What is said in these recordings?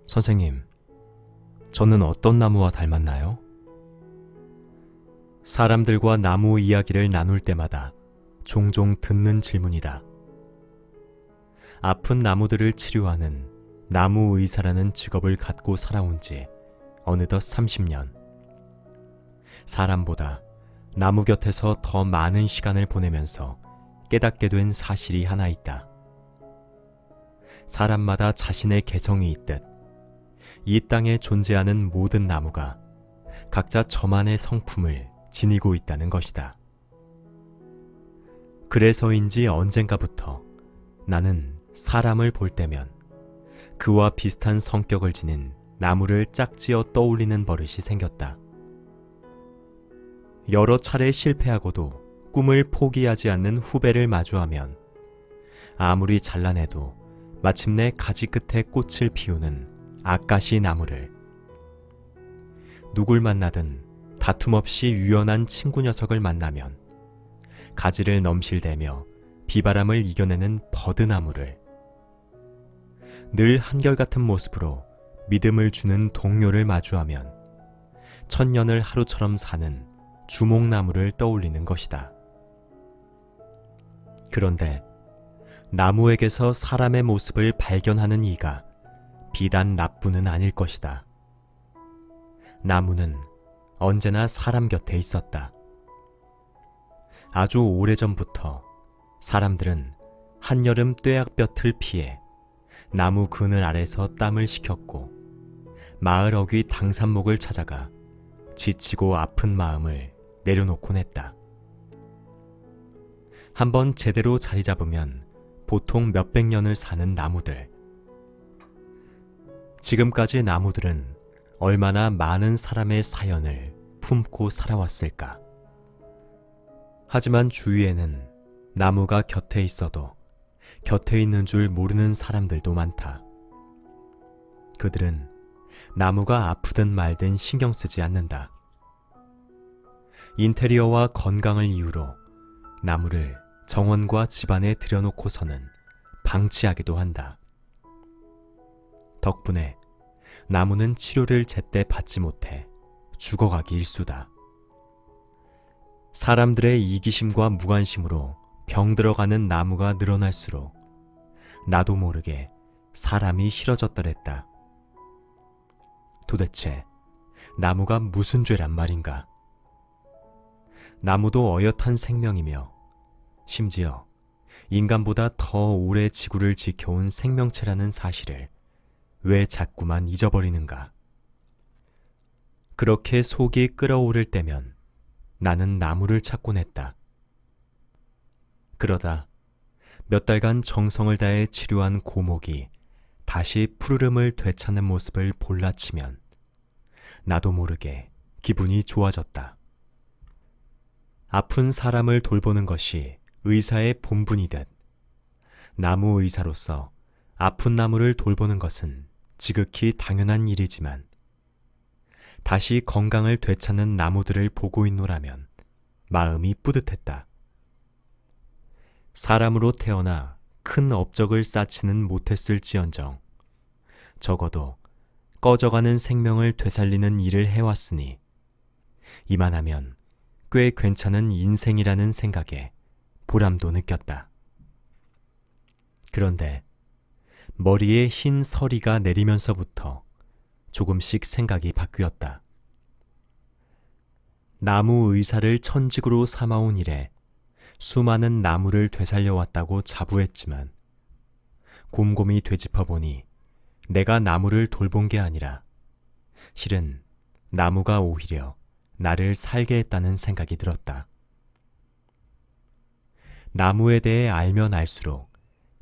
선생님, 저는 어떤 나무와 닮았나요? 사람들과 나무 이야기를 나눌 때마다 종종 듣는 질문이다. 아픈 나무들을 치료하는 나무 의사라는 직업을 갖고 살아온 지 어느덧 30년. 사람보다 나무 곁에서 더 많은 시간을 보내면서 깨닫게 된 사실이 하나 있다. 사람마다 자신의 개성이 있듯 이 땅에 존재하는 모든 나무가 각자 저만의 성품을 지니고 있다는 것이다. 그래서인지 언젠가부터 나는 사람을 볼 때면 그와 비슷한 성격을 지닌 나무를 짝지어 떠올리는 버릇이 생겼다. 여러 차례 실패하고도 꿈을 포기하지 않는 후배를 마주하면 아무리 잘라내도 마침내 가지 끝에 꽃을 피우는 아까시 나무를, 누굴 만나든 다툼 없이 유연한 친구 녀석을 만나면 가지를 넘실대며 비바람을 이겨내는 버드나무를, 늘 한결같은 모습으로 믿음을 주는 동료를 마주하면 천년을 하루처럼 사는 주목나무를 떠올리는 것이다. 그런데 나무에게서 사람의 모습을 발견하는 이가 비단 나뿐은 아닐 것이다. 나무는 언제나 사람 곁에 있었다. 아주 오래전부터 사람들은 한여름 뙤약볕을 피해 나무 그늘 아래서 땀을 식혔고 마을 어귀 당산목을 찾아가 지치고 아픈 마음을 내려놓곤 했다. 한번 제대로 자리 잡으면 보통 몇백 년을 사는 나무들. 지금까지 나무들은 얼마나 많은 사람의 사연을 품고 살아왔을까. 하지만 주위에는 나무가 곁에 있어도 곁에 있는 줄 모르는 사람들도 많다. 그들은 나무가 아프든 말든 신경 쓰지 않는다. 인테리어와 건강을 이유로 나무를 정원과 집안에 들여놓고서는 방치하기도 한다. 덕분에 나무는 치료를 제때 받지 못해 죽어가기 일쑤다. 사람들의 이기심과 무관심으로 병들어가는 나무가 늘어날수록 나도 모르게 사람이 싫어졌더랬다. 도대체 나무가 무슨 죄란 말인가? 나무도 어엿한 생명이며 심지어 인간보다 더 오래 지구를 지켜온 생명체라는 사실을 왜 자꾸만 잊어버리는가? 그렇게 속이 끓어오를 때면 나는 나무를 찾곤 했다. 그러다 몇 달간 정성을 다해 치료한 고목이 다시 푸르름을 되찾는 모습을 볼라치면 나도 모르게 기분이 좋아졌다. 아픈 사람을 돌보는 것이 의사의 본분이듯 나무 의사로서 아픈 나무를 돌보는 것은 지극히 당연한 일이지만 다시 건강을 되찾는 나무들을 보고 있노라면 마음이 뿌듯했다. 사람으로 태어나 큰 업적을 쌓지는 못했을지언정 적어도 꺼져가는 생명을 되살리는 일을 해왔으니 이만하면 꽤 괜찮은 인생이라는 생각에 보람도 느꼈다. 그런데 머리에 흰 서리가 내리면서부터 조금씩 생각이 바뀌었다. 나무 의사를 천직으로 삼아온 이래 수많은 나무를 되살려왔다고 자부했지만 곰곰이 되짚어보니 내가 나무를 돌본 게 아니라 실은 나무가 오히려 나를 살게 했다는 생각이 들었다. 나무에 대해 알면 알수록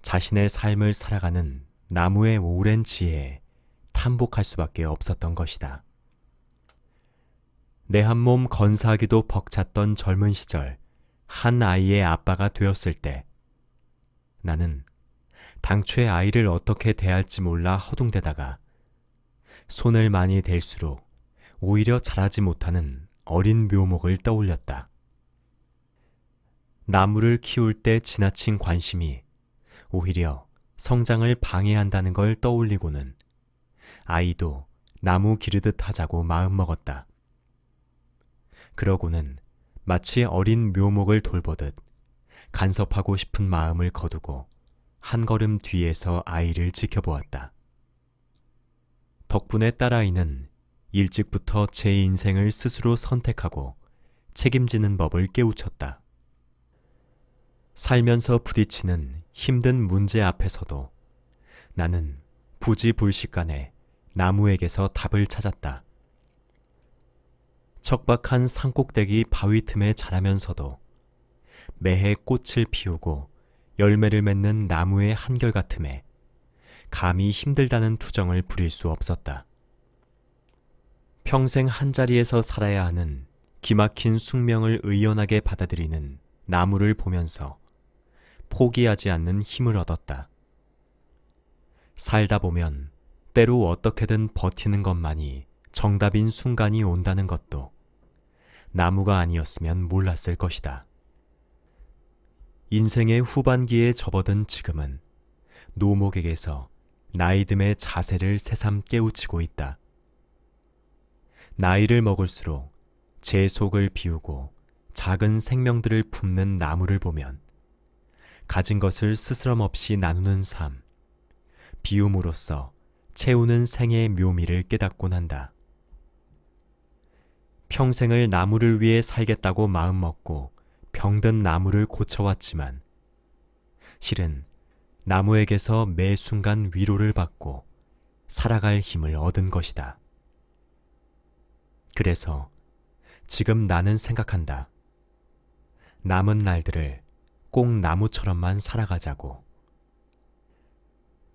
자신의 삶을 살아가는 나무의 오랜 지혜에 탐복할 수밖에 없었던 것이다. 내 한 몸 건사하기도 벅찼던 젊은 시절 한 아이의 아빠가 되었을 때 나는 당초에 아이를 어떻게 대할지 몰라 허둥대다가 손을 많이 댈수록 오히려 자라지 못하는 어린 묘목을 떠올렸다. 나무를 키울 때 지나친 관심이 오히려 성장을 방해한다는 걸 떠올리고는 아이도 나무 기르듯 하자고 마음먹었다. 그러고는 마치 어린 묘목을 돌보듯 간섭하고 싶은 마음을 거두고 한 걸음 뒤에서 아이를 지켜보았다. 덕분에 딸아이는 일찍부터 제 인생을 스스로 선택하고 책임지는 법을 깨우쳤다. 살면서 부딪히는 힘든 문제 앞에서도 나는 부지불식간에 나무에게서 답을 찾았다. 척박한 산꼭대기 바위 틈에 자라면서도 매해 꽃을 피우고 열매를 맺는 나무의 한결같음에 감히 힘들다는 투정을 부릴 수 없었다. 평생 한자리에서 살아야 하는 기막힌 숙명을 의연하게 받아들이는 나무를 보면서 포기하지 않는 힘을 얻었다. 살다 보면 때로 어떻게든 버티는 것만이 정답인 순간이 온다는 것도 나무가 아니었으면 몰랐을 것이다. 인생의 후반기에 접어든 지금은 노목에게서 나이듦의 자세를 새삼 깨우치고 있다. 나이를 먹을수록 제 속을 비우고 작은 생명들을 품는 나무를 보면 가진 것을 스스럼 없이 나누는 삶, 비움으로써 채우는 생의 묘미를 깨닫곤 한다. 평생을 나무를 위해 살겠다고 마음먹고 병든 나무를 고쳐왔지만 실은 나무에게서 매 순간 위로를 받고 살아갈 힘을 얻은 것이다. 그래서 지금 나는 생각한다. 남은 날들을 꼭 나무처럼만 살아가자고.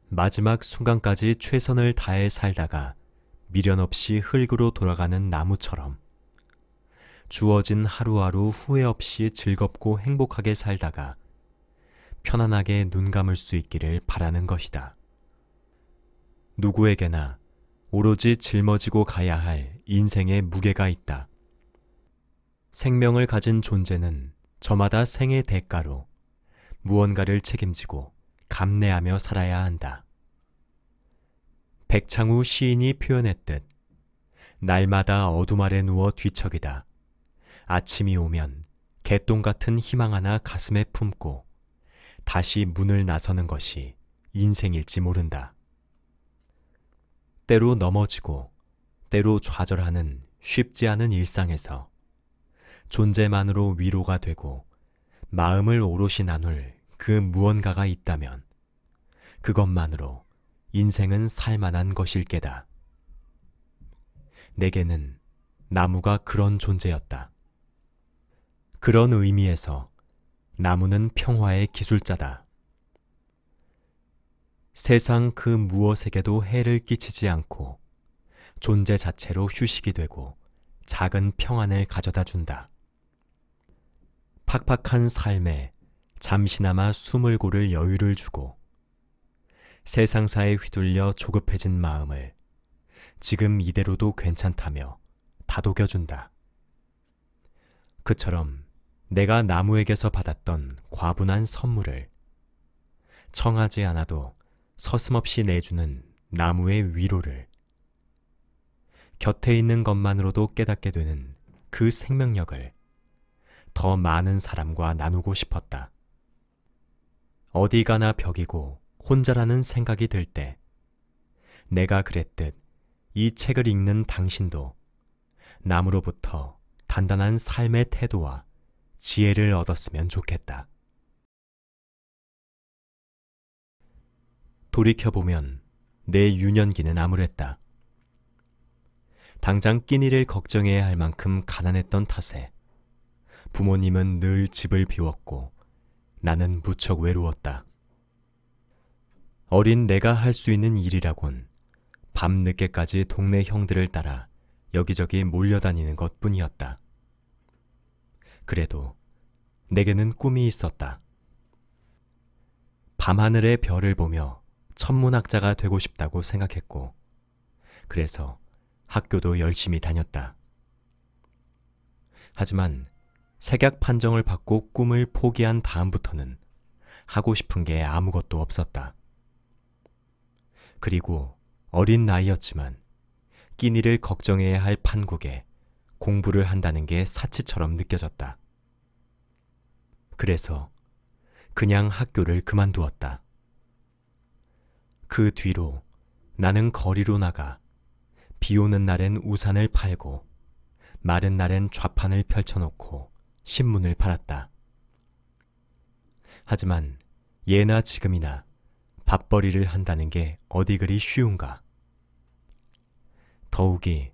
마지막 순간까지 최선을 다해 살다가 미련 없이 흙으로 돌아가는 나무처럼 주어진 하루하루 후회 없이 즐겁고 행복하게 살다가 편안하게 눈 감을 수 있기를 바라는 것이다. 누구에게나 오로지 짊어지고 가야 할 인생의 무게가 있다. 생명을 가진 존재는 저마다 생의 대가로 무언가를 책임지고 감내하며 살아야 한다. 백창후 시인이 표현했듯 날마다 어둠 아래 누워 뒤척이다 아침이 오면 개똥 같은 희망 하나 가슴에 품고 다시 문을 나서는 것이 인생일지 모른다. 때로 넘어지고 때로 좌절하는 쉽지 않은 일상에서 존재만으로 위로가 되고 마음을 오롯이 나눌 그 무언가가 있다면 그것만으로 인생은 살만한 것일 게다. 내게는 나무가 그런 존재였다. 그런 의미에서 나무는 평화의 기술자다. 세상 그 무엇에게도 해를 끼치지 않고 존재 자체로 휴식이 되고 작은 평안을 가져다 준다. 팍팍한 삶에 잠시나마 숨을 고를 여유를 주고 세상사에 휘둘려 조급해진 마음을 지금 이대로도 괜찮다며 다독여준다. 그처럼 내가 나무에게서 받았던 과분한 선물을 청하지 않아도 서슴없이 내주는 나무의 위로를 곁에 있는 것만으로도 깨닫게 되는 그 생명력을 더 많은 사람과 나누고 싶었다. 어디 가나 벽이고 혼자라는 생각이 들 때 내가 그랬듯 이 책을 읽는 당신도 나무로부터 단단한 삶의 태도와 지혜를 얻었으면 좋겠다. 돌이켜보면 내 유년기는 암울했다. 당장 끼니를 걱정해야 할 만큼 가난했던 탓에 부모님은 늘 집을 비웠고 나는 무척 외로웠다. 어린 내가 할 수 있는 일이라곤 밤늦게까지 동네 형들을 따라 여기저기 몰려다니는 것뿐이었다. 그래도 내게는 꿈이 있었다. 밤하늘의 별을 보며 천문학자가 되고 싶다고 생각했고 그래서 학교도 열심히 다녔다. 하지만 색약 판정을 받고 꿈을 포기한 다음부터는 하고 싶은 게 아무것도 없었다. 그리고 어린 나이였지만 끼니를 걱정해야 할 판국에 공부를 한다는 게 사치처럼 느껴졌다. 그래서 그냥 학교를 그만두었다. 그 뒤로 나는 거리로 나가 비 오는 날엔 우산을 팔고 마른 날엔 좌판을 펼쳐놓고 신문을 팔았다. 하지만 예나 지금이나 밥벌이를 한다는 게 어디 그리 쉬운가. 더욱이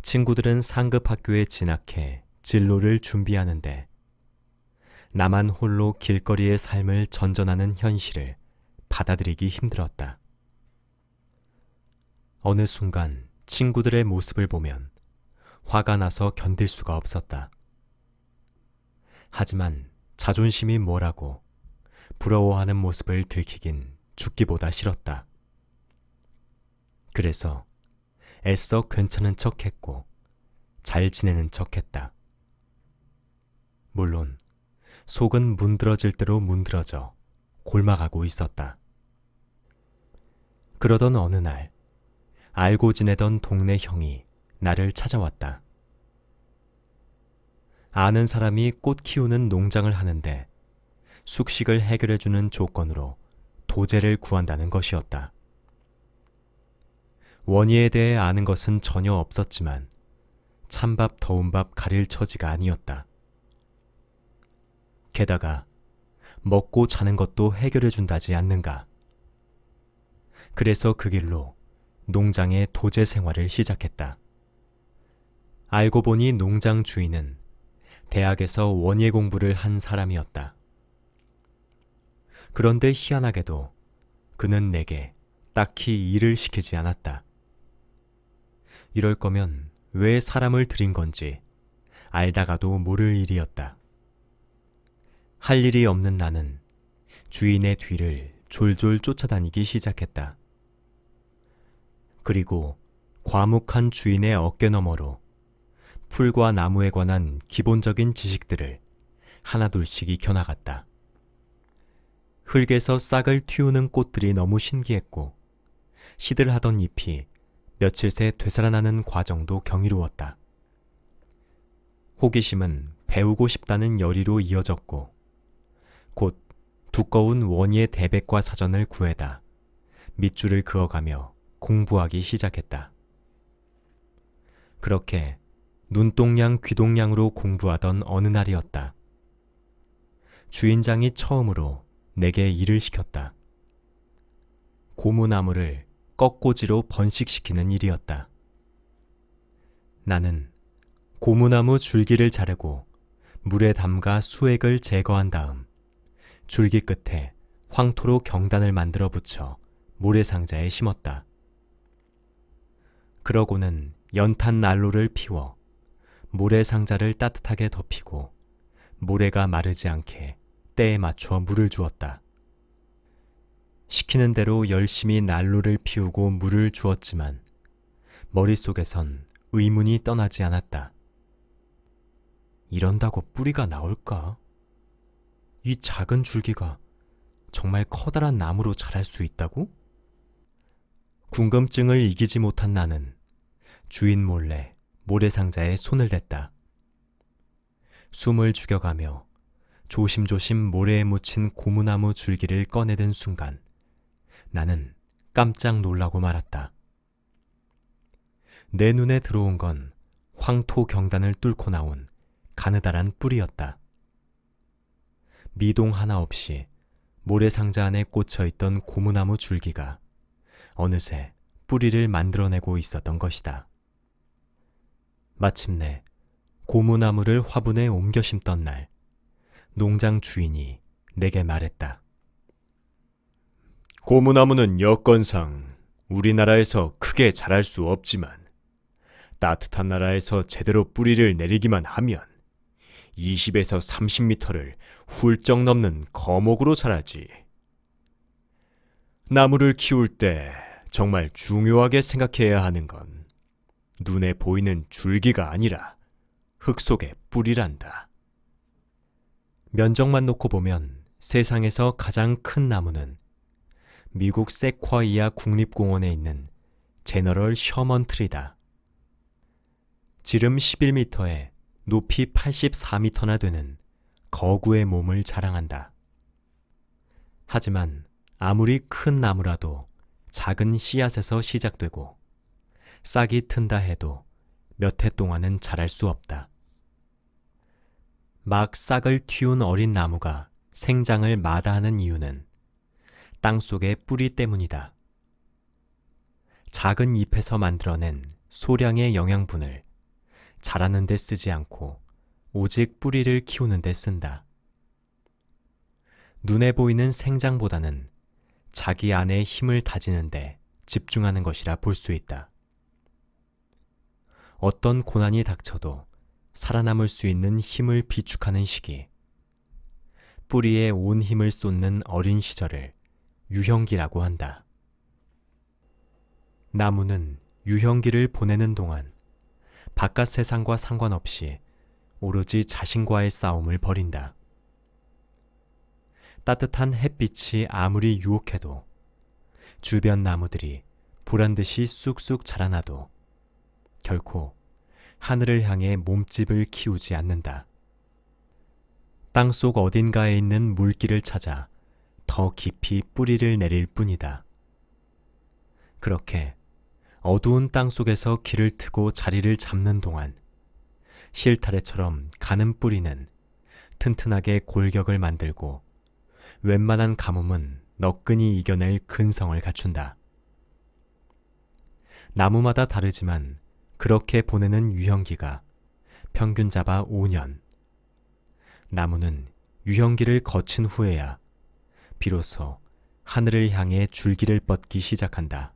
친구들은 상급 학교에 진학해 진로를 준비하는데 나만 홀로 길거리의 삶을 전전하는 현실을 받아들이기 힘들었다. 어느 순간 친구들의 모습을 보면 화가 나서 견딜 수가 없었다. 하지만 자존심이 뭐라고 부러워하는 모습을 들키긴 죽기보다 싫었다. 그래서 애써 괜찮은 척했고 잘 지내는 척했다. 물론 속은 문드러질 대로 문드러져 골마가고 있었다. 그러던 어느 날 알고 지내던 동네 형이 나를 찾아왔다. 아는 사람이 꽃 키우는 농장을 하는데 숙식을 해결해주는 조건으로 도제를 구한다는 것이었다. 원희에 대해 아는 것은 전혀 없었지만 찬밥 더운 밥 가릴 처지가 아니었다. 게다가 먹고 자는 것도 해결해준다지 않는가. 그래서 그 길로 농장의 도제 생활을 시작했다. 알고 보니 농장 주인은 대학에서 원예 공부를 한 사람이었다. 그런데 희한하게도 그는 내게 딱히 일을 시키지 않았다. 이럴 거면 왜 사람을 들인 건지 알다가도 모를 일이었다. 할 일이 없는 나는 주인의 뒤를 졸졸 쫓아다니기 시작했다. 그리고 과묵한 주인의 어깨너머로 풀과 나무에 관한 기본적인 지식들을 하나둘씩 익혀나갔다. 흙에서 싹을 틔우는 꽃들이 너무 신기했고 시들하던 잎이 며칠 새 되살아나는 과정도 경이로웠다. 호기심은 배우고 싶다는 열의로 이어졌고 곧 두꺼운 원예 대백과 사전을 구해다 밑줄을 그어가며 공부하기 시작했다. 그렇게 눈동양 귀동냥으로 공부하던 어느 날이었다. 주인장이 처음으로 내게 일을 시켰다. 고무나무를 꺾꽂이로 번식시키는 일이었다. 나는 고무나무 줄기를 자르고 물에 담가 수액을 제거한 다음 줄기 끝에 황토로 경단을 만들어 붙여 모래상자에 심었다. 그러고는 연탄 난로를 피워 모래상자를 따뜻하게 덮이고 모래가 마르지 않게 때에 맞춰 물을 주었다. 시키는 대로 열심히 난로를 피우고 물을 주었지만 머릿속에선 의문이 떠나지 않았다. 이런다고 뿌리가 나올까? 이 작은 줄기가 정말 커다란 나무로 자랄 수 있다고? 궁금증을 이기지 못한 나는 주인 몰래 모래상자에 손을 댔다. 숨을 죽여가며 조심조심 모래에 묻힌 고무나무 줄기를 꺼내든 순간 나는 깜짝 놀라고 말았다. 내 눈에 들어온 건 황토 경단을 뚫고 나온 가느다란 뿌리였다. 미동 하나 없이 모래상자 안에 꽂혀있던 고무나무 줄기가 어느새 뿌리를 만들어내고 있었던 것이다. 마침내 고무나무를 화분에 옮겨 심던 날 농장 주인이 내게 말했다. 고무나무는 여건상 우리나라에서 크게 자랄 수 없지만 따뜻한 나라에서 제대로 뿌리를 내리기만 하면 20에서 30m를 훌쩍 넘는 거목으로 자라지. 나무를 키울 때 정말 중요하게 생각해야 하는 건 눈에 보이는 줄기가 아니라 흙 속의 뿌리란다. 면적만 놓고 보면 세상에서 가장 큰 나무는 미국 세콰이아 국립공원에 있는 제너럴 셔먼 트리다. 지름 11m에 높이 84m나 되는 거구의 몸을 자랑한다. 하지만 아무리 큰 나무라도 작은 씨앗에서 시작되고 싹이 튼다 해도 몇 해 동안은 자랄 수 없다. 막 싹을 틔운 어린 나무가 생장을 마다하는 이유는 땅속의 뿌리 때문이다. 작은 잎에서 만들어낸 소량의 영양분을 자라는 데 쓰지 않고 오직 뿌리를 키우는 데 쓴다. 눈에 보이는 생장보다는 자기 안의 힘을 다지는 데 집중하는 것이라 볼 수 있다. 어떤 고난이 닥쳐도 살아남을 수 있는 힘을 비축하는 시기, 뿌리에 온 힘을 쏟는 어린 시절을 유형기라고 한다. 나무는 유형기를 보내는 동안 바깥 세상과 상관없이 오로지 자신과의 싸움을 벌인다. 따뜻한 햇빛이 아무리 유혹해도 주변 나무들이 보란듯이 쑥쑥 자라나도 결코 하늘을 향해 몸집을 키우지 않는다. 땅속 어딘가에 있는 물길을 찾아 더 깊이 뿌리를 내릴 뿐이다. 그렇게 어두운 땅속에서 길을 트고 자리를 잡는 동안 실타래처럼 가는 뿌리는 튼튼하게 골격을 만들고 웬만한 가뭄은 너끈히 이겨낼 근성을 갖춘다. 나무마다 다르지만 그렇게 보내는 유형기가 평균 잡아 5년. 나무는 유형기를 거친 후에야 비로소 하늘을 향해 줄기를 뻗기 시작한다.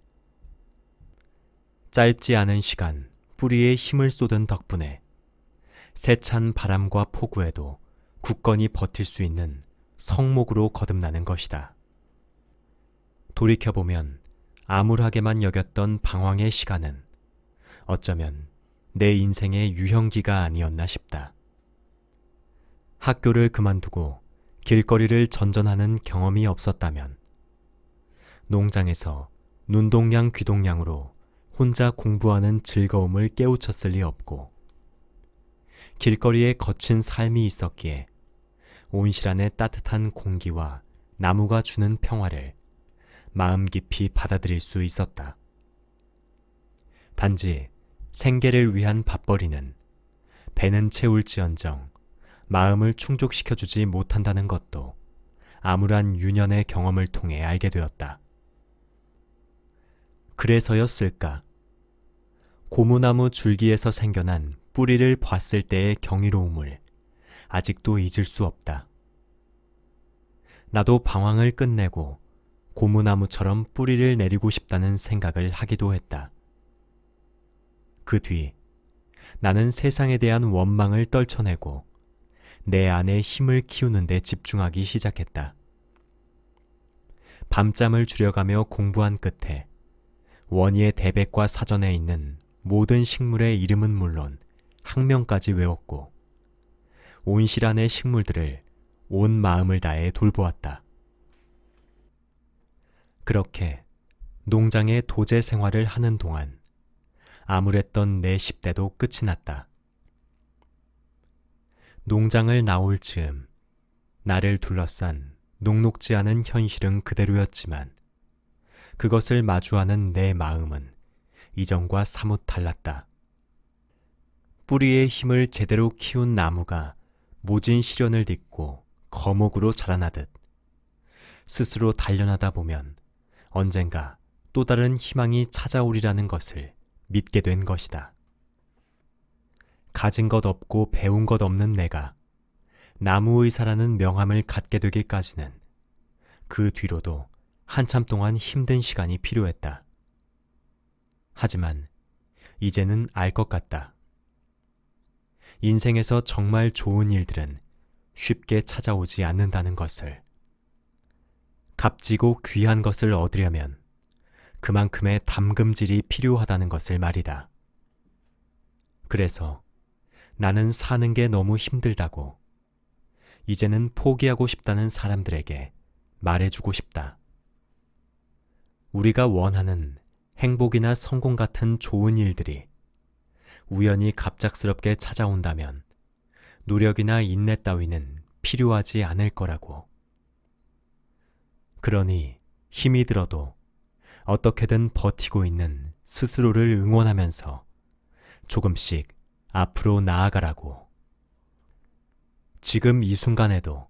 짧지 않은 시간 뿌리에 힘을 쏟은 덕분에 세찬 바람과 폭우에도 굳건히 버틸 수 있는 성목으로 거듭나는 것이다. 돌이켜보면 암울하게만 여겼던 방황의 시간은 어쩌면 내 인생의 유형기가 아니었나 싶다. 학교를 그만두고 길거리를 전전하는 경험이 없었다면 농장에서 눈동양 귀동냥으로 혼자 공부하는 즐거움을 깨우쳤을 리 없고 길거리에 거친 삶이 있었기에 온실안의 따뜻한 공기와 나무가 주는 평화를 마음 깊이 받아들일 수 있었다. 단지 생계를 위한 밥벌이는 배는 채울지언정 마음을 충족시켜주지 못한다는 것도 암울한 유년의 경험을 통해 알게 되었다. 그래서였을까? 고무나무 줄기에서 생겨난 뿌리를 봤을 때의 경이로움을 아직도 잊을 수 없다. 나도 방황을 끝내고 고무나무처럼 뿌리를 내리고 싶다는 생각을 하기도 했다. 그 뒤 나는 세상에 대한 원망을 떨쳐내고 내 안에 힘을 키우는 데 집중하기 시작했다. 밤잠을 줄여가며 공부한 끝에 원희의 대백과 사전에 있는 모든 식물의 이름은 물론 학명까지 외웠고 온실 안의 식물들을 온 마음을 다해 돌보았다. 그렇게 농장의 도제 생활을 하는 동안 암울했던 내 10대도 끝이 났다. 농장을 나올 즈음 나를 둘러싼 녹록지 않은 현실은 그대로였지만 그것을 마주하는 내 마음은 이전과 사뭇 달랐다. 뿌리의 힘을 제대로 키운 나무가 모진 시련을 딛고 거목으로 자라나듯 스스로 단련하다 보면 언젠가 또 다른 희망이 찾아오리라는 것을 믿게 된 것이다. 가진 것 없고 배운 것 없는 내가 나무의사라는 명함을 갖게 되기까지는 그 뒤로도 한참 동안 힘든 시간이 필요했다. 하지만 이제는 알 것 같다. 인생에서 정말 좋은 일들은 쉽게 찾아오지 않는다는 것을. 값지고 귀한 것을 얻으려면 그만큼의 담금질이 필요하다는 것을 말이다. 그래서 나는 사는 게 너무 힘들다고 이제는 포기하고 싶다는 사람들에게 말해주고 싶다. 우리가 원하는 행복이나 성공 같은 좋은 일들이 우연히 갑작스럽게 찾아온다면 노력이나 인내 따위는 필요하지 않을 거라고. 그러니 힘이 들어도 어떻게든 버티고 있는 스스로를 응원하면서 조금씩 앞으로 나아가라고. 지금 이 순간에도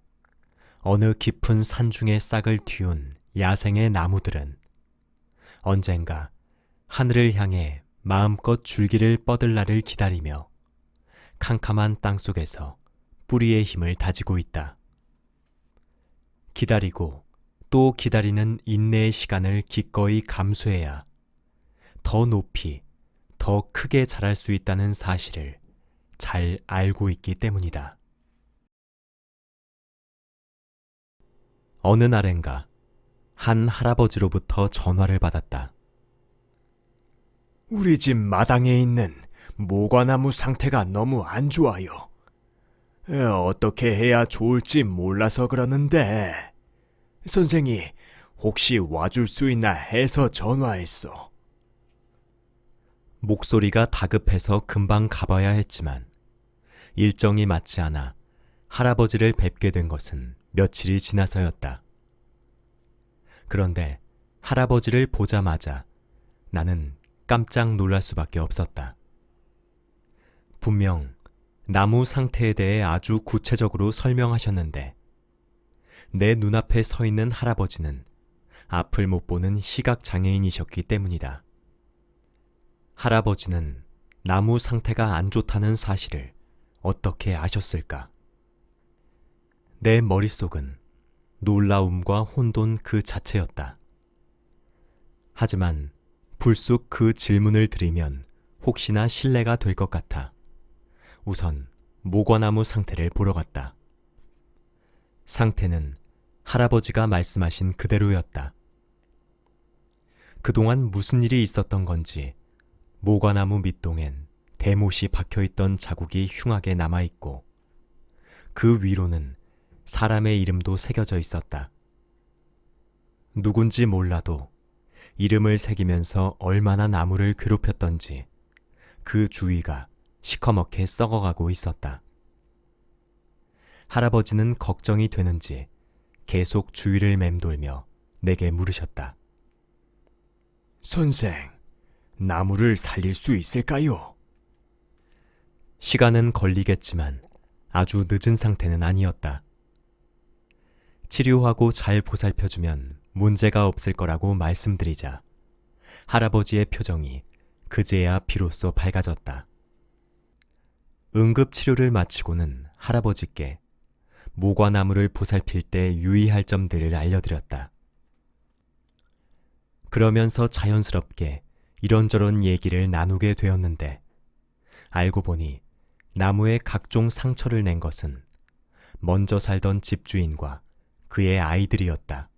어느 깊은 산중에 싹을 틔운 야생의 나무들은 언젠가 하늘을 향해 마음껏 줄기를 뻗을 날을 기다리며 캄캄한 땅속에서 뿌리의 힘을 다지고 있다. 기다리고 또 기다리는 인내의 시간을 기꺼이 감수해야 더 높이, 더 크게 자랄 수 있다는 사실을 잘 알고 있기 때문이다. 어느 날엔가 한 할아버지로부터 전화를 받았다. 우리 집 마당에 있는 모과나무 상태가 너무 안 좋아요. 어떻게 해야 좋을지 몰라서 그러는데 선생이 혹시 와줄 수 있나 해서 전화했어. 목소리가 다급해서 금방 가봐야 했지만 일정이 맞지 않아 할아버지를 뵙게 된 것은 며칠이 지나서였다. 그런데 할아버지를 보자마자 나는 깜짝 놀랄 수밖에 없었다. 분명 나무 상태에 대해 아주 구체적으로 설명하셨는데 내 눈앞에 서 있는 할아버지는 앞을 못 보는 시각장애인이셨기 때문이다. 할아버지는 나무 상태가 안 좋다는 사실을 어떻게 아셨을까? 내 머릿속은 놀라움과 혼돈 그 자체였다. 하지만 불쑥 그 질문을 드리면 혹시나 실례가 될 것 같아 우선 모과나무 상태를 보러 갔다. 상태는 할아버지가 말씀하신 그대로였다. 그동안 무슨 일이 있었던 건지 모과나무 밑동엔 대못이 박혀있던 자국이 흉하게 남아있고 그 위로는 사람의 이름도 새겨져 있었다. 누군지 몰라도 이름을 새기면서 얼마나 나무를 괴롭혔던지 그 주위가 시커멓게 썩어가고 있었다. 할아버지는 걱정이 되는지 계속 주위를 맴돌며 내게 물으셨다. 선생, 나무를 살릴 수 있을까요? 시간은 걸리겠지만 아주 늦은 상태는 아니었다. 치료하고 잘 보살펴주면 문제가 없을 거라고 말씀드리자 할아버지의 표정이 그제야 비로소 밝아졌다. 응급치료를 마치고는 할아버지께 모과나무를 보살필 때 유의할 점들을 알려드렸다. 그러면서 자연스럽게 이런저런 얘기를 나누게 되었는데 알고 보니 나무에 각종 상처를 낸 것은 먼저 살던 집주인과 그의 아이들이었다.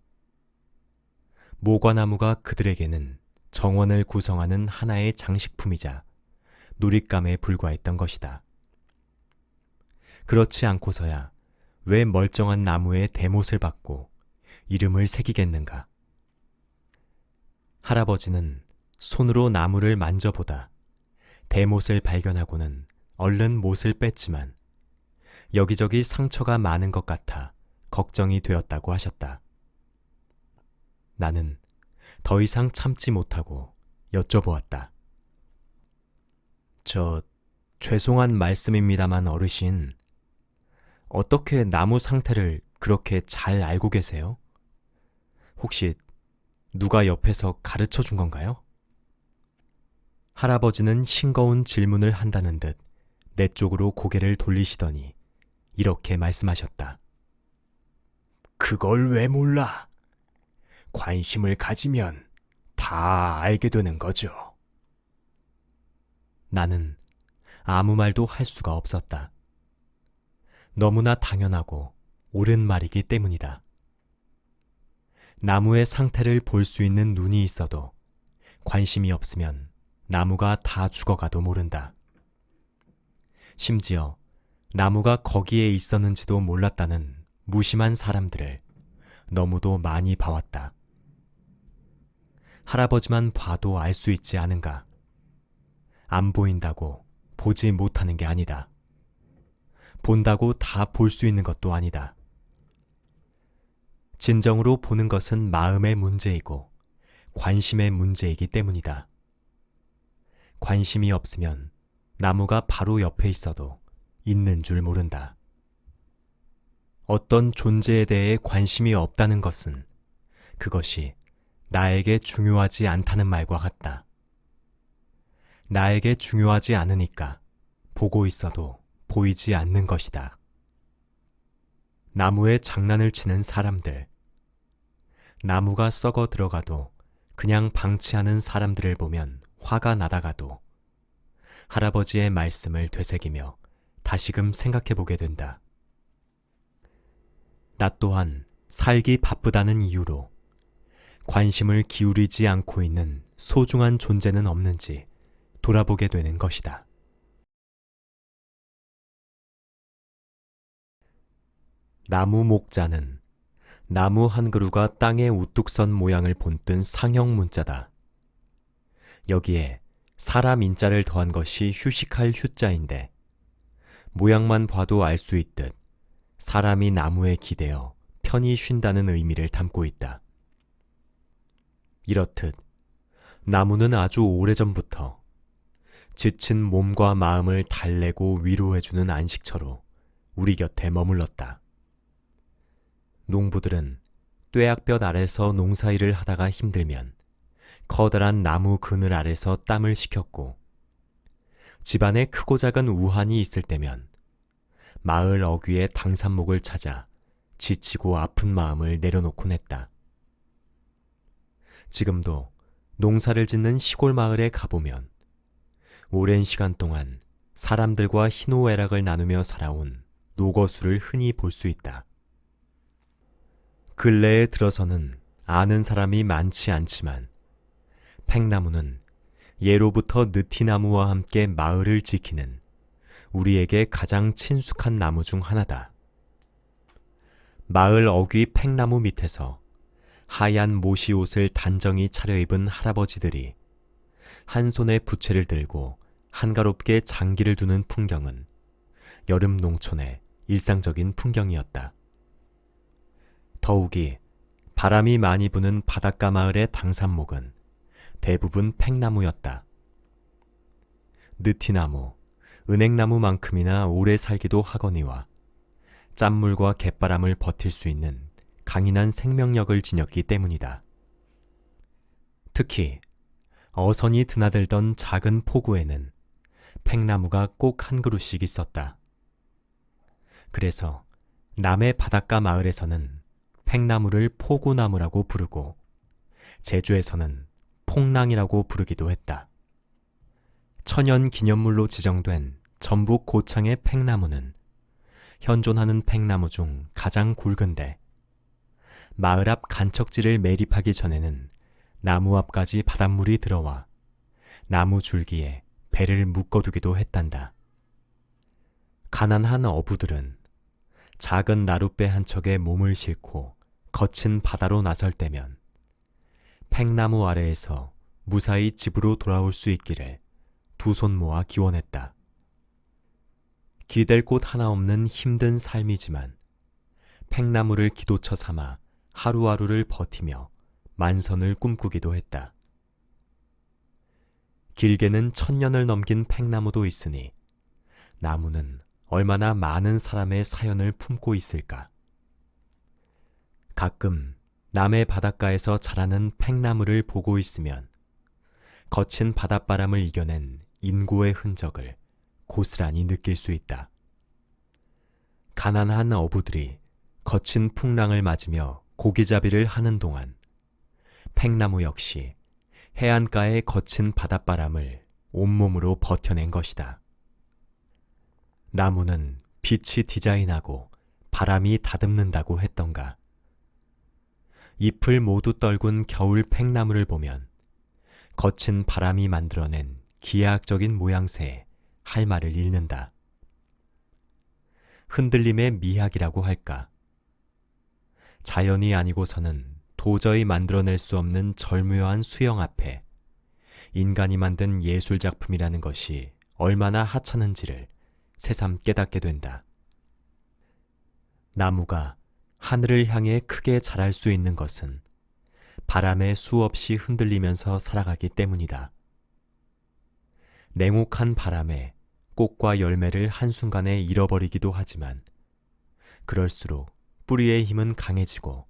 모과나무가 그들에게는 정원을 구성하는 하나의 장식품이자 놀잇감에 불과했던 것이다. 그렇지 않고서야 왜 멀쩡한 나무에 대못을 박고 이름을 새기겠는가? 할아버지는 손으로 나무를 만져보다 대못을 발견하고는 얼른 못을 뺐지만 여기저기 상처가 많은 것 같아 걱정이 되었다고 하셨다. 나는 더 이상 참지 못하고 여쭤보았다. 죄송한 말씀입니다만 어르신, 어떻게 나무 상태를 그렇게 잘 알고 계세요? 혹시 누가 옆에서 가르쳐 준 건가요? 할아버지는 싱거운 질문을 한다는 듯 내 쪽으로 고개를 돌리시더니 이렇게 말씀하셨다. 그걸 왜 몰라? 관심을 가지면 다 알게 되는 거죠. 나는 아무 말도 할 수가 없었다. 너무나 당연하고 옳은 말이기 때문이다. 나무의 상태를 볼 수 있는 눈이 있어도 관심이 없으면 나무가 다 죽어가도 모른다. 심지어 나무가 거기에 있었는지도 몰랐다는 무심한 사람들을 너무도 많이 봐왔다. 할아버지만 봐도 알 수 있지 않은가? 안 보인다고 보지 못하는 게 아니다. 본다고 다 볼 수 있는 것도 아니다. 진정으로 보는 것은 마음의 문제이고 관심의 문제이기 때문이다. 관심이 없으면 나무가 바로 옆에 있어도 있는 줄 모른다. 어떤 존재에 대해 관심이 없다는 것은 그것이 나에게 중요하지 않다는 말과 같다. 나에게 중요하지 않으니까 보고 있어도 보이지 않는 것이다. 나무에 장난을 치는 사람들, 나무가 썩어 들어가도 그냥 방치하는 사람들을 보면 화가 나다가도 할아버지의 말씀을 되새기며 다시금 생각해 보게 된다. 나 또한 살기 바쁘다는 이유로 관심을 기울이지 않고 있는 소중한 존재는 없는지 돌아보게 되는 것이다. 나무 목자는 나무 한 그루가 땅에 우뚝 선 모양을 본뜬 상형 문자다. 여기에 사람 인자를 더한 것이 휴식할 휴자인데 모양만 봐도 알 수 있듯 사람이 나무에 기대어 편히 쉰다는 의미를 담고 있다. 이렇듯 나무는 아주 오래전부터 지친 몸과 마음을 달래고 위로해주는 안식처로 우리 곁에 머물렀다. 농부들은 뙤약볕 아래서 농사일을 하다가 힘들면 커다란 나무 그늘 아래서 땀을 식혔고, 집안에 크고 작은 우환이 있을 때면 마을 어귀의 당산목을 찾아 지치고 아픈 마음을 내려놓곤 했다. 지금도 농사를 짓는 시골 마을에 가보면 오랜 시간 동안 사람들과 희노애락을 나누며 살아온 노거수를 흔히 볼 수 있다. 근래에 들어서는 아는 사람이 많지 않지만 팽나무는 예로부터 느티나무와 함께 마을을 지키는 우리에게 가장 친숙한 나무 중 하나다. 마을 어귀 팽나무 밑에서 하얀 모시옷을 단정히 차려입은 할아버지들이 한 손에 부채를 들고 한가롭게 장기를 두는 풍경은 여름 농촌의 일상적인 풍경이었다. 더욱이 바람이 많이 부는 바닷가 마을의 당산목은 대부분 팽나무였다. 느티나무, 은행나무만큼이나 오래 살기도 하거니와 짠물과 갯바람을 버틸 수 있는 강인한 생명력을 지녔기 때문이다. 특히 어선이 드나들던 작은 포구에는 팽나무가 꼭 한 그루씩 있었다. 그래서 남해 바닷가 마을에서는 팽나무를 포구나무라고 부르고 제주에서는 폭랑이라고 부르기도 했다. 천연 기념물로 지정된 전북 고창의 팽나무는 현존하는 팽나무 중 가장 굵은데 마을 앞 간척지를 매립하기 전에는 나무 앞까지 바닷물이 들어와 나무 줄기에 배를 묶어두기도 했단다. 가난한 어부들은 작은 나룻배 한 척에 몸을 싣고 거친 바다로 나설 때면 팽나무 아래에서 무사히 집으로 돌아올 수 있기를 두 손 모아 기원했다. 기댈 곳 하나 없는 힘든 삶이지만 팽나무를 기도처 삼아 하루하루를 버티며 만선을 꿈꾸기도 했다. 길게는 1000년을 넘긴 팽나무도 있으니 나무는 얼마나 많은 사람의 사연을 품고 있을까. 가끔 남해 바닷가에서 자라는 팽나무를 보고 있으면 거친 바닷바람을 이겨낸 인고의 흔적을 고스란히 느낄 수 있다. 가난한 어부들이 거친 풍랑을 맞으며 고기잡이를 하는 동안 팽나무 역시 해안가의 거친 바닷바람을 온몸으로 버텨낸 것이다. 나무는 빛이 디자인하고 바람이 다듬는다고 했던가. 잎을 모두 떨군 겨울 팽나무를 보면 거친 바람이 만들어낸 기하학적인 모양새에 할 말을 잃는다. 흔들림의 미학이라고 할까? 자연이 아니고서는 도저히 만들어낼 수 없는 절묘한 수영 앞에 인간이 만든 예술작품이라는 것이 얼마나 하찮은지를 새삼 깨닫게 된다. 나무가 하늘을 향해 크게 자랄 수 있는 것은 바람에 수없이 흔들리면서 살아가기 때문이다. 냉혹한 바람에 꽃과 열매를 한순간에 잃어버리기도 하지만 그럴수록 뿌리의 힘은 강해지고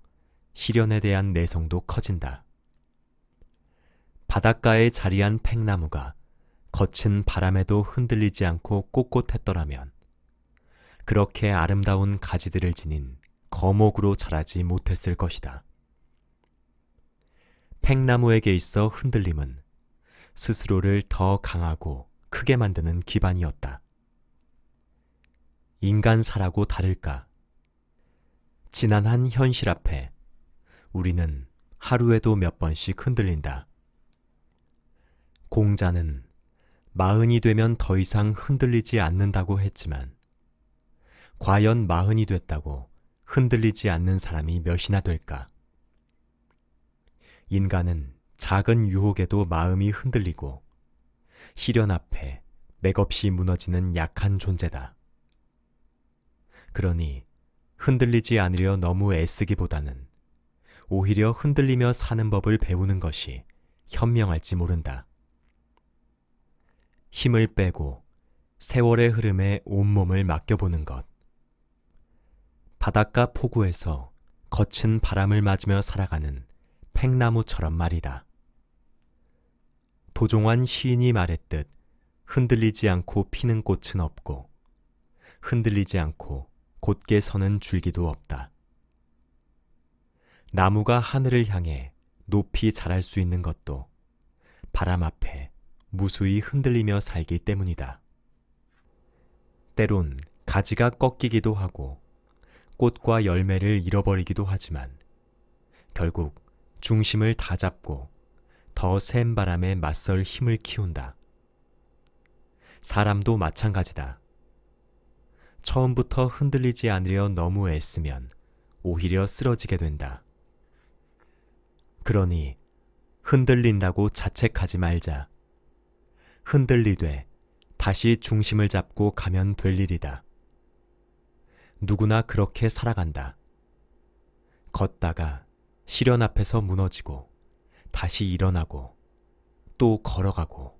시련에 대한 내성도 커진다. 바닷가에 자리한 팽나무가 거친 바람에도 흔들리지 않고 꼿꼿했더라면 그렇게 아름다운 가지들을 지닌 거목으로 자라지 못했을 것이다. 팽나무에게 있어 흔들림은 스스로를 더 강하고 크게 만드는 기반이었다. 인간사라고 다를까? 지난한 현실 앞에 우리는 하루에도 몇 번씩 흔들린다. 공자는 40이 되면 더 이상 흔들리지 않는다고 했지만 과연 40이 됐다고 흔들리지 않는 사람이 몇이나 될까? 인간은 작은 유혹에도 마음이 흔들리고 시련 앞에 맥없이 무너지는 약한 존재다. 그러니 흔들리지 않으려 너무 애쓰기보다는 오히려 흔들리며 사는 법을 배우는 것이 현명할지 모른다. 힘을 빼고 세월의 흐름에 온몸을 맡겨보는 것. 바닷가 폭우에서 거친 바람을 맞으며 살아가는 팽나무처럼 말이다. 도종환 시인이 말했듯 흔들리지 않고 피는 꽃은 없고 흔들리지 않고 곧게 서는 줄기도 없다. 나무가 하늘을 향해 높이 자랄 수 있는 것도 바람 앞에 무수히 흔들리며 살기 때문이다. 때론 가지가 꺾이기도 하고 꽃과 열매를 잃어버리기도 하지만 결국 중심을 다 잡고 더 센 바람에 맞설 힘을 키운다. 사람도 마찬가지다. 처음부터 흔들리지 않으려 너무 애쓰면 오히려 쓰러지게 된다. 그러니 흔들린다고 자책하지 말자. 흔들리되 다시 중심을 잡고 가면 될 일이다. 누구나 그렇게 살아간다. 걷다가 시련 앞에서 무너지고 다시 일어나고 또 걸어가고